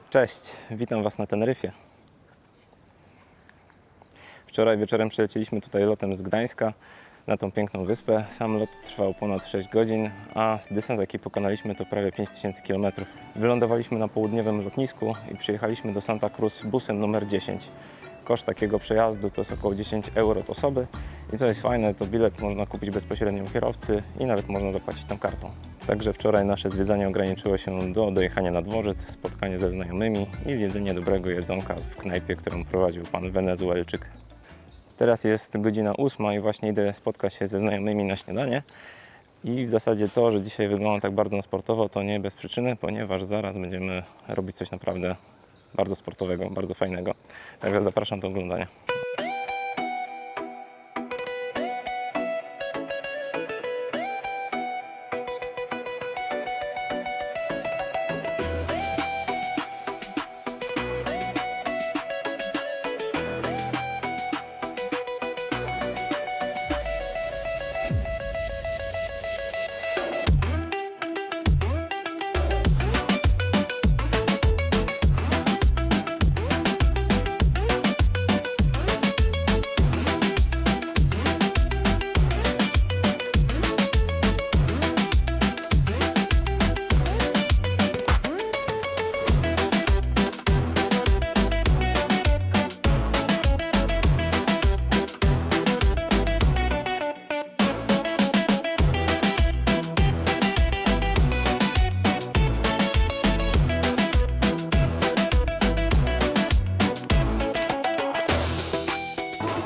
Cześć, witam Was na Teneryfie. Wczoraj wieczorem przylecieliśmy tutaj lotem z Gdańska na tą piękną wyspę. Sam lot trwał ponad 6 godzin, a dystans jaki pokonaliśmy to prawie 5000 km. Wylądowaliśmy na południowym lotnisku i przyjechaliśmy do Santa Cruz busem numer 10. Koszt takiego przejazdu to jest około 10 euro od osoby i co jest fajne, to bilet można kupić bezpośrednio u kierowcy i nawet można zapłacić tam kartą. Także wczoraj nasze zwiedzanie ograniczyło się do dojechania na dworzec, spotkanie ze znajomymi i zjedzenie dobrego jedzonka w knajpie, którą prowadził pan Wenezuelczyk. Teraz jest godzina 8 i właśnie idę spotkać się ze znajomymi na śniadanie. I w zasadzie to, że dzisiaj wygląda tak bardzo sportowo, to nie bez przyczyny, ponieważ zaraz będziemy robić coś naprawdę bardzo sportowego, bardzo fajnego. Także zapraszam do oglądania.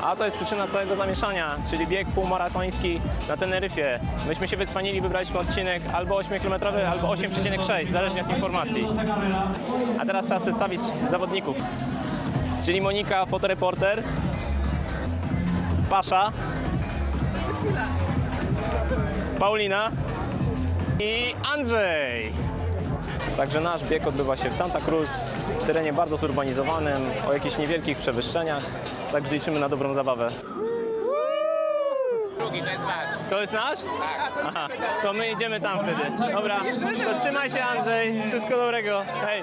A to jest przyczyna całego zamieszania, czyli bieg półmaratoński na Teneryfie. Myśmy się wycwanili, wybraliśmy odcinek albo 8-kilometrowy, albo 8,6, zależnie od informacji. A teraz czas przedstawić zawodników. Czyli Monika, fotoreporter, Pasza, Paulina i Andrzej. Także nasz bieg odbywa się w Santa Cruz, w terenie bardzo zurbanizowanym, o jakichś niewielkich przewyższeniach, także liczymy na dobrą zabawę. Drugi, to jest wasz. To jest nasz? Tak. Aha, to my idziemy tam wtedy. Dobra, to trzymaj się Andrzej, wszystko dobrego, hej!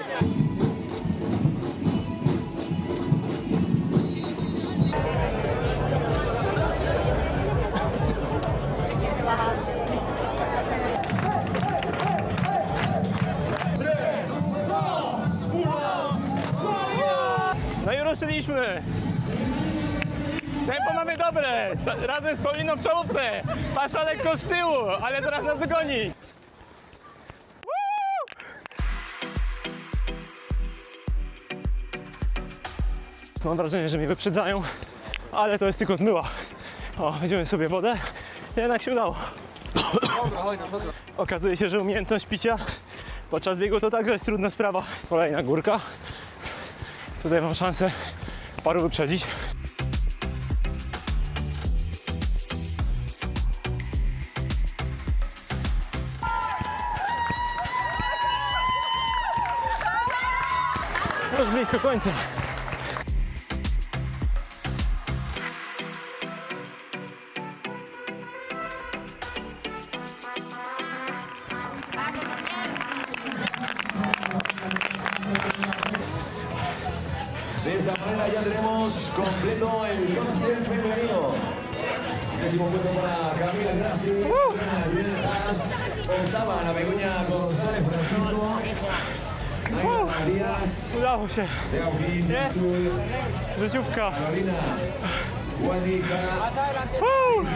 No i ruszyliśmy! Tempo mamy dobre! Razem z Pauliną w czołówce! Pasza lekko z tyłu, ale zaraz nas dogoni! Mam wrażenie, że mnie wyprzedzają, ale to jest tylko zmyła. O, weźmiemy sobie wodę. Jednak się udało. Okazuje się, że umiejętność picia podczas biegu to także jest trudna sprawa. Kolejna górka. Tutaj mam szansę paru wyprzedzić. Już blisko końca. De esta manera ya tenemos completo el top 10 femenino. Décimo puesto para Camila Grassi, octava la pequeña González Francisco, Naira Díaz, Udało się. Teofil Jest. Sul, Życiówka. Carolina Guadica,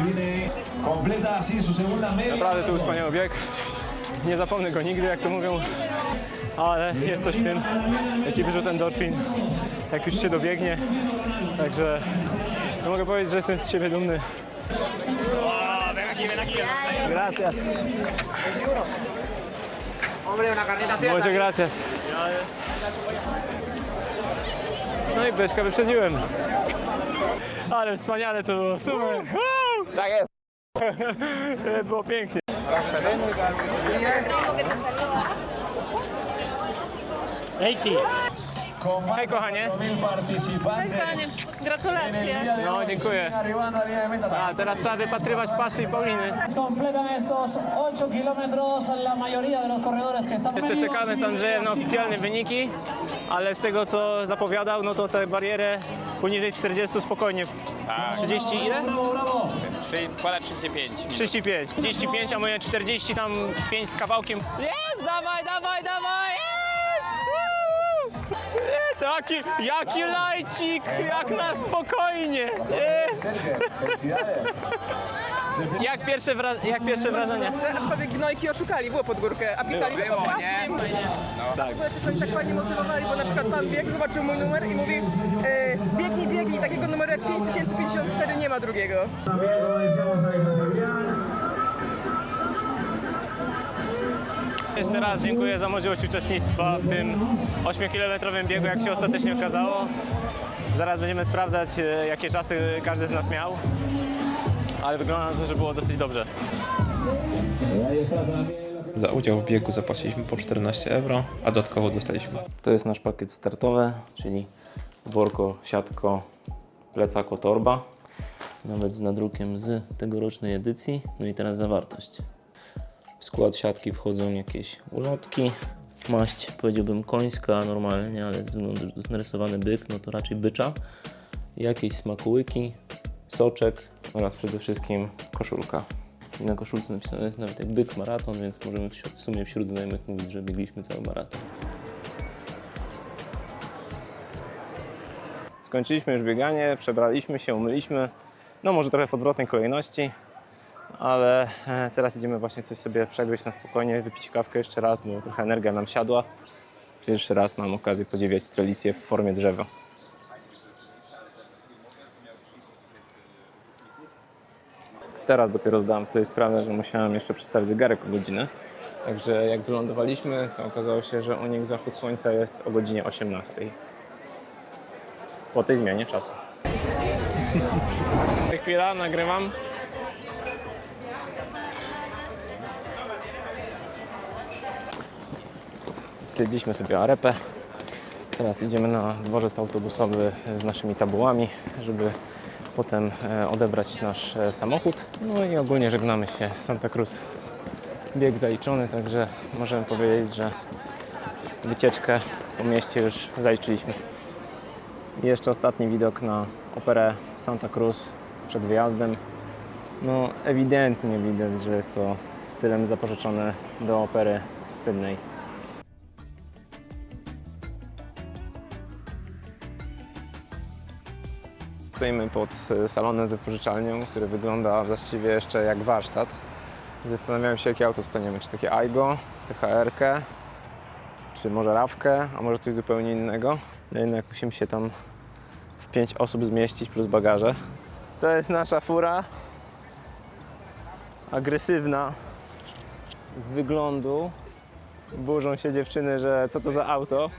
viene completa así su segunda media. Naprawdę to był wspaniały bieg. Nie zapomnę go nigdy, jak to mówią. Ale jest coś w tym, jaki wyrzut endorfin, jak już się dobiegnie. Także no mogę powiedzieć, że jestem z siebie dumny. Gracias. Muchas gracias. No i Beczka wyprzedziłem. Ale wspaniale to było, super. Tak jest. Było pięknie. Ejki. con más Hej, de kochanie. 4.000 participantes. Gratulacje. No, dziękuję. Arribando al día de meta. A teraz trzeba wypatrywać pasy i Pauliny. Completan estos 8 kilómetros la mayoría de los corredores que están Jeszcze czekamy z Andrzejem na oficjalne wyniki, ale z tego co zapowiadał, no to tę barierę poniżej 40 spokojnie. 30 ile? Bravo, bravo. Ponad 35. 35. 35, a moje 40 tam 5 z kawałkiem. Jest! Dawaj, dawaj, dawaj! Jest! Woo! Jaki lajcik! Jak na spokojnie! Jest! Sergio, felicidades. Jak pierwsze wrażenia? Aczkolwiek gnojki oszukali, było pod górkę, a pisali to po Było, prasie. nie? Tak. Też oni tak fajnie motywowali, bo na przykład pan biegł, zobaczył mój numer i mówi biegnij, takiego numeru jak 5054 nie ma drugiego. Jeszcze raz dziękuję za możliwość uczestnictwa w tym 8-kilometrowym biegu, jak się ostatecznie okazało. Zaraz będziemy sprawdzać, jakie czasy każdy z nas miał, ale wygląda na to, że było dosyć dobrze. Za udział w biegu zapłaciliśmy po 14 euro, a dodatkowo dostaliśmy. To jest nasz pakiet startowy, czyli worko, siatko, plecako, torba. Nawet z nadrukiem z tegorocznej edycji. No i teraz zawartość. W skład siatki wchodzą jakieś ulotki. Maść, powiedziałbym końska normalnie, ale ze względu, że to jest narysowany byk, no to raczej bycza. Jakieś smakołyki, soczek oraz przede wszystkim koszulka. I na koszulce napisane jest nawet jak byk maraton, więc możemy w sumie wśród znajomych mówić, że biegliśmy cały maraton. Skończyliśmy już bieganie, przebraliśmy się, umyliśmy. No może trochę w odwrotnej kolejności, ale teraz idziemy właśnie coś sobie przegryźć na spokojnie, wypić kawkę jeszcze raz, bo trochę energia nam siadła. Pierwszy raz mam okazję podziwiać strelicję w formie drzewa. Teraz dopiero zdałem sobie sprawę, że musiałem jeszcze przestawić zegarek o godzinę. Także jak wylądowaliśmy, to okazało się, że u nich zachód słońca jest o godzinie 18. Po tej zmianie czasu. Chwila, nagrywam. Zjedliśmy sobie arepę. Teraz idziemy na dworzec autobusowy z naszymi tabułami, żeby potem odebrać nasz samochód. No i ogólnie żegnamy się z Santa Cruz. Bieg zaliczony, także możemy powiedzieć, że wycieczkę po mieście już zaliczyliśmy. I jeszcze ostatni widok na operę Santa Cruz przed wyjazdem. No ewidentnie widać, że jest to stylem zapożyczone do opery z Sydney. Stoimy pod salonem z wypożyczalnią, który wygląda właściwie jeszcze jak warsztat. Zastanawiałem się, jakie auto staniemy, czy takie Aygo, CHR-kę, czy może Rawkę, a może coś zupełnie innego. No jednak musimy się tam w 5 osób zmieścić plus bagaże. To jest nasza fura. Agresywna z wyglądu. Burzą się dziewczyny, że co to za auto.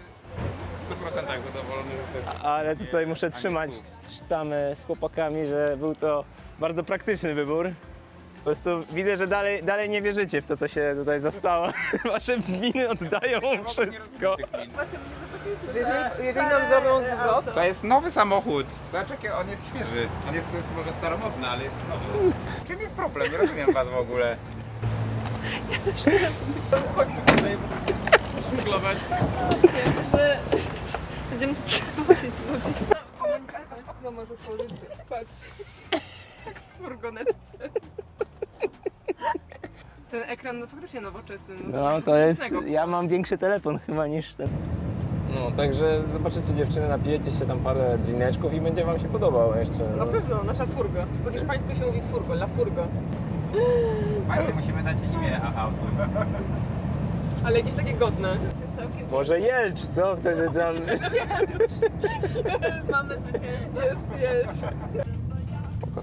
100% zadowolony, że to jest... Ale tutaj muszę trzymać sztamę z chłopakami, że był to bardzo praktyczny wybór. Po prostu widzę, że dalej nie wierzycie w to, co się tutaj zastało. Wasze miny oddają wszystko. Jeżeli nam zrobią zwrot, To jest nowy samochód. Zobacz, jaki on jest świeży. On jest może staromodny, ale jest nowy. Czym jest problem? Nie rozumiem was w ogóle. chodźcie tutaj. Szmuglować. Że będziemy tu przewozić ludzi. No może położyć. Patrz. Jak w furgonetce. Ten ekran no faktycznie nowoczesny. No to jest, ja mam większy telefon chyba niż ten. No także zobaczycie dziewczyny, napijecie się tam parę drineczków i będzie wam się podobało jeszcze. Na pewno, nasza furgo. Po hiszpańsku się mówi furgo, la furgo. Właśnie musimy dać imię autu. Ale jakieś takie godne. Może Jelcz, co wtedy tam? Mamy zwycięstwo. Jest.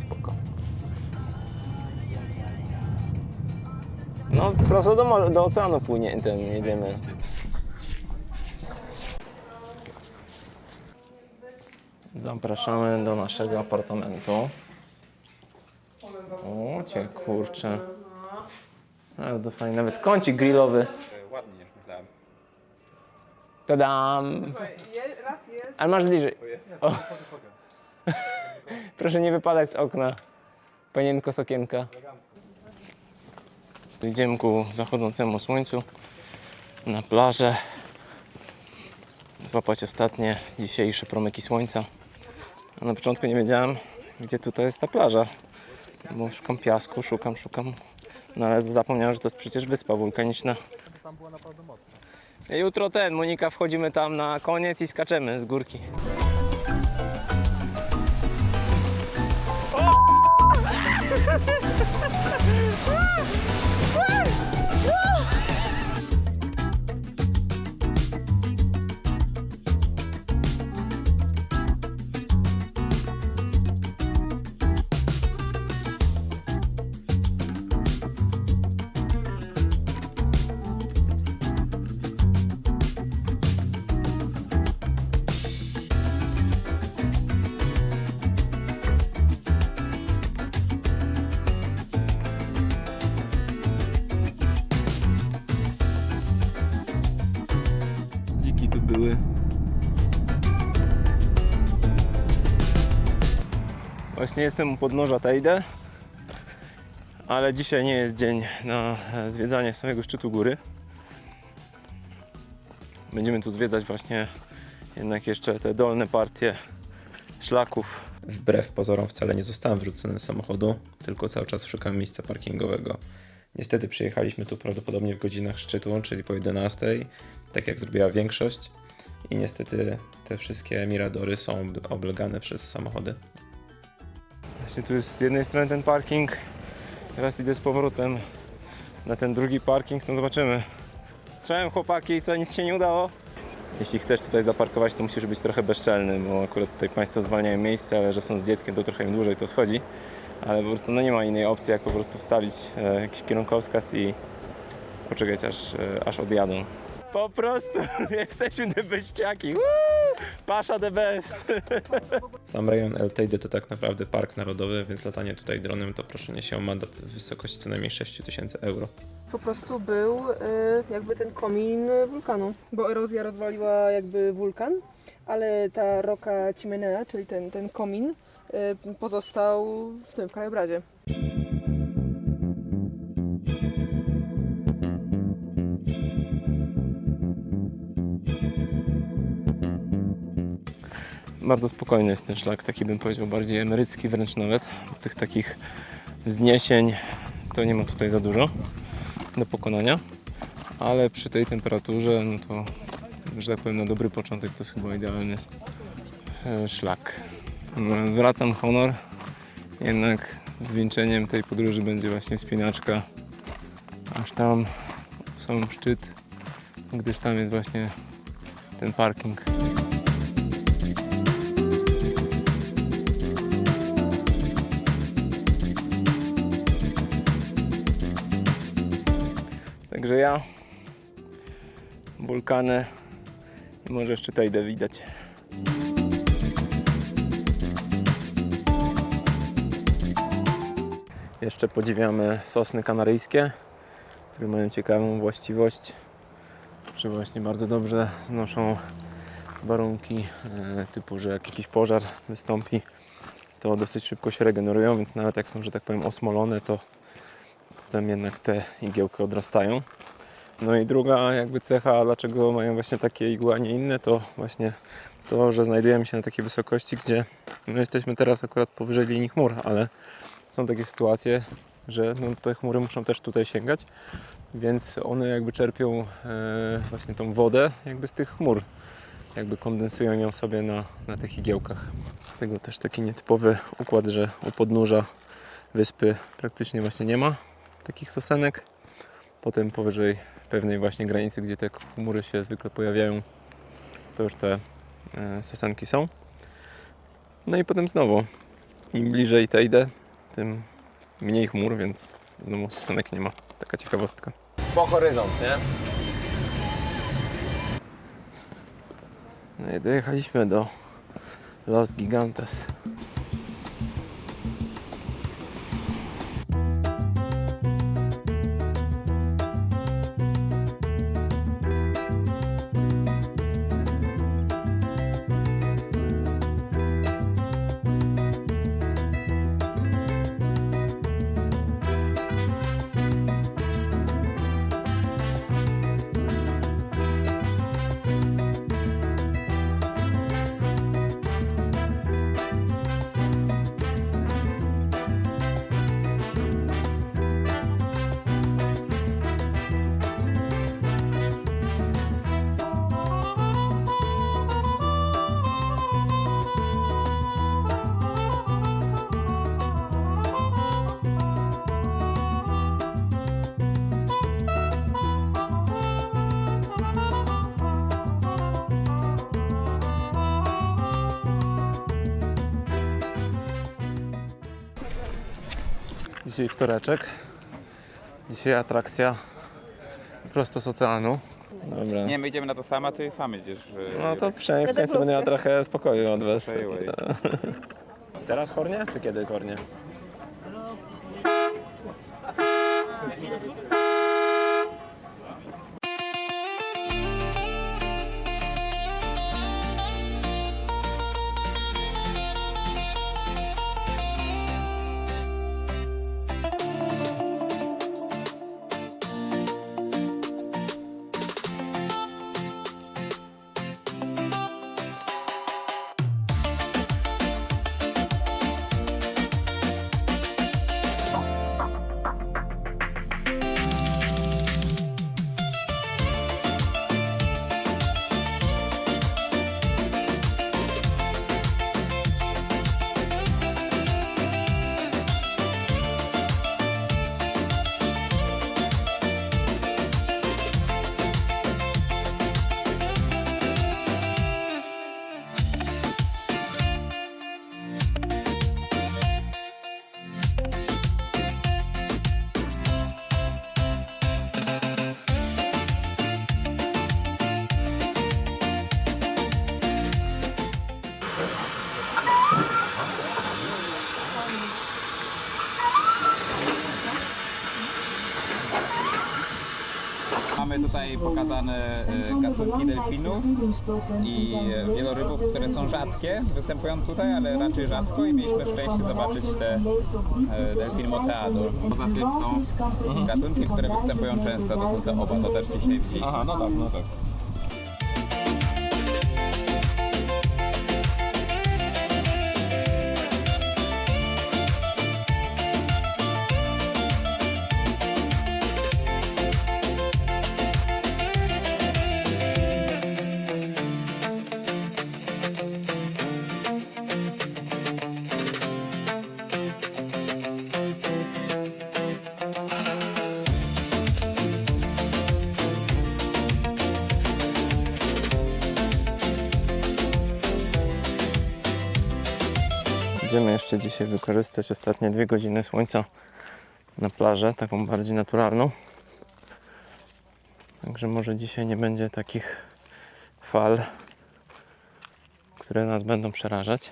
Spoko. No prosto do oceanu płynie, ten jedziemy. Zapraszamy do naszego apartamentu. O cię kurczę. Bardzo fajnie, nawet kącik grillowy. Ładnie niż myślałem. Tadam! Słuchaj, raz Ale masz bliżej. O. Proszę nie wypadać z okna. Panienko z okienka. Idziemy ku zachodzącemu słońcu na plażę. Złapać ostatnie dzisiejsze promyki słońca. A na początku nie wiedziałem, gdzie tutaj jest ta plaża. Bo szukam piasku, szukam. No ale zapomniałem, że to jest przecież wyspa wulkaniczna. Jutro Monika, wchodzimy tam na koniec i skaczemy z górki. Dziki tu były. Właśnie jestem u podnóża Teide, ale dzisiaj nie jest dzień na zwiedzanie samego szczytu góry. Będziemy tu zwiedzać właśnie jednak jeszcze te dolne partie szlaków. Wbrew pozorom wcale nie zostałem wrzucony z samochodu, tylko cały czas szukam miejsca parkingowego. Niestety przyjechaliśmy tu prawdopodobnie w godzinach szczytu, czyli po 11, tak jak zrobiła większość. I niestety te wszystkie miradory są oblegane przez samochody. Właśnie tu jest z jednej strony ten parking, teraz idę z powrotem na ten drugi parking, no zobaczymy. Cześć chłopaki, co, nic się nie udało? Jeśli chcesz tutaj zaparkować, to musisz być trochę bezczelny, bo akurat tutaj państwo zwalniają miejsce, ale że są z dzieckiem, to trochę im dłużej to schodzi. Ale po prostu no nie ma innej opcji, jak po prostu wstawić jakiś kierunkowskaz i poczekać aż odjadą. Po prostu jesteśmy te beściaki. Pasza the best. Sam rejon El Teide to tak naprawdę park narodowy, więc latanie tutaj dronem to proszę niesie o mandat w wysokości co najmniej 6000 euro. Po prostu był jakby ten komin wulkanu, bo erozja rozwaliła jakby wulkan, ale ta roka chimenea, czyli ten komin, pozostał w krajobrazie. Bardzo spokojny jest ten szlak, taki bym powiedział bardziej emerycki wręcz nawet. Tych takich wzniesień to nie ma tutaj za dużo do pokonania, ale przy tej temperaturze, no to, że tak powiem, na dobry początek to jest chyba idealny szlak. Zwracam honor, jednak zwieńczeniem tej podróży będzie właśnie wspinaczka aż tam, w sam szczyt, gdyż tam jest właśnie ten parking. Także ja, wulkany i może jeszcze Teidę widać. Jeszcze podziwiamy sosny kanaryjskie, które mają ciekawą właściwość, że właśnie bardzo dobrze znoszą warunki typu, że jak jakiś pożar wystąpi, to dosyć szybko się regenerują, więc nawet jak są, że tak powiem, osmolone, to potem jednak te igiełki odrastają. No i druga jakby cecha, dlaczego mają właśnie takie igły, a nie inne, to właśnie to, że znajdujemy się na takiej wysokości, gdzie no jesteśmy teraz akurat powyżej linii chmur, ale są takie sytuacje, że no te chmury muszą też tutaj sięgać, więc one jakby czerpią właśnie tą wodę jakby z tych chmur, jakby kondensują ją sobie na tych igiełkach. Dlatego też taki nietypowy układ, że u podnóża wyspy praktycznie właśnie nie ma takich sosenek. Potem powyżej pewnej właśnie granicy, gdzie te chmury się zwykle pojawiają, to już te sosenki są. No i potem znowu, im bliżej Teide, tym mniej chmur, więc znowu sosenek nie ma. Taka ciekawostka. Po horyzont, nie? No i dojechaliśmy do Los Gigantes. Dzisiaj wtoreczek. Dzisiaj atrakcja prosto z oceanu. Dobra. Nie, my idziemy na to samo, a ty sam idziesz. No to przynajmniej w końcu będę miał trochę spokoju od was. Przejęłeś. Teraz Hornie, czy kiedy Hornie? Mamy tutaj pokazane gatunki delfinów i wielorybów, które są rzadkie, występują tutaj, ale raczej rzadko i mieliśmy szczęście zobaczyć te delfin moteador. Poza tym są gatunki, które występują często, to są te oba, to też dzisiaj widzieliśmy. Aha, no tak, no tak. Będziemy jeszcze dzisiaj wykorzystać ostatnie 2 godziny słońca na plażę, taką bardziej naturalną. Także może dzisiaj nie będzie takich fal, które nas będą przerażać.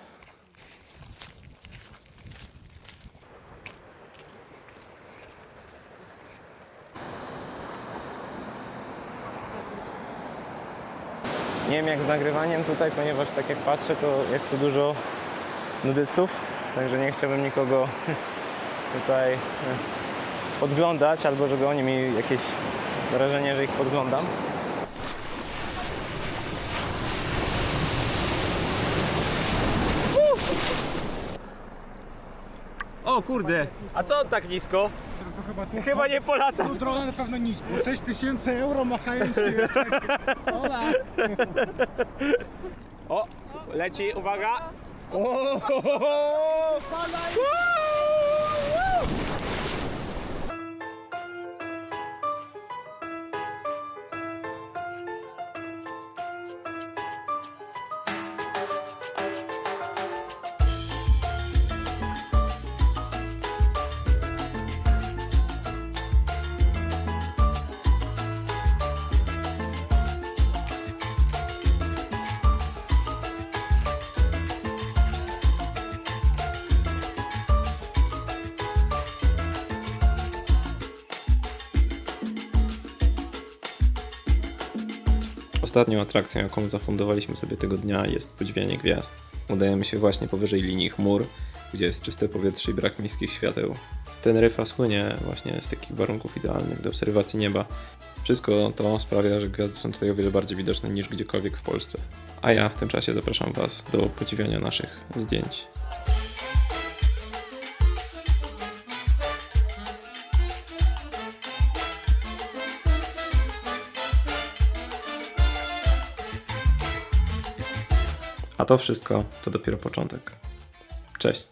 Nie wiem jak z nagrywaniem tutaj, ponieważ tak jak patrzę, to jest tu dużo nudystów, także nie chciałbym nikogo tutaj podglądać, albo żeby oni mieli jakieś wrażenie, że ich podglądam. O kurde, a co on tak nisko? Chyba nie polata. Tu droga na pewno nisko. 6000 euro machając się. Ola. O, leci, uwaga! Ostatnią atrakcją, jaką zafundowaliśmy sobie tego dnia, jest podziwianie gwiazd. Udajemy się właśnie powyżej linii chmur, gdzie jest czyste powietrze i brak miejskich świateł. Teneryfa słynie właśnie z takich warunków idealnych do obserwacji nieba. Wszystko to sprawia, że gwiazdy są tutaj o wiele bardziej widoczne niż gdziekolwiek w Polsce. A ja w tym czasie zapraszam Was do podziwiania naszych zdjęć. A to wszystko to dopiero początek. Cześć!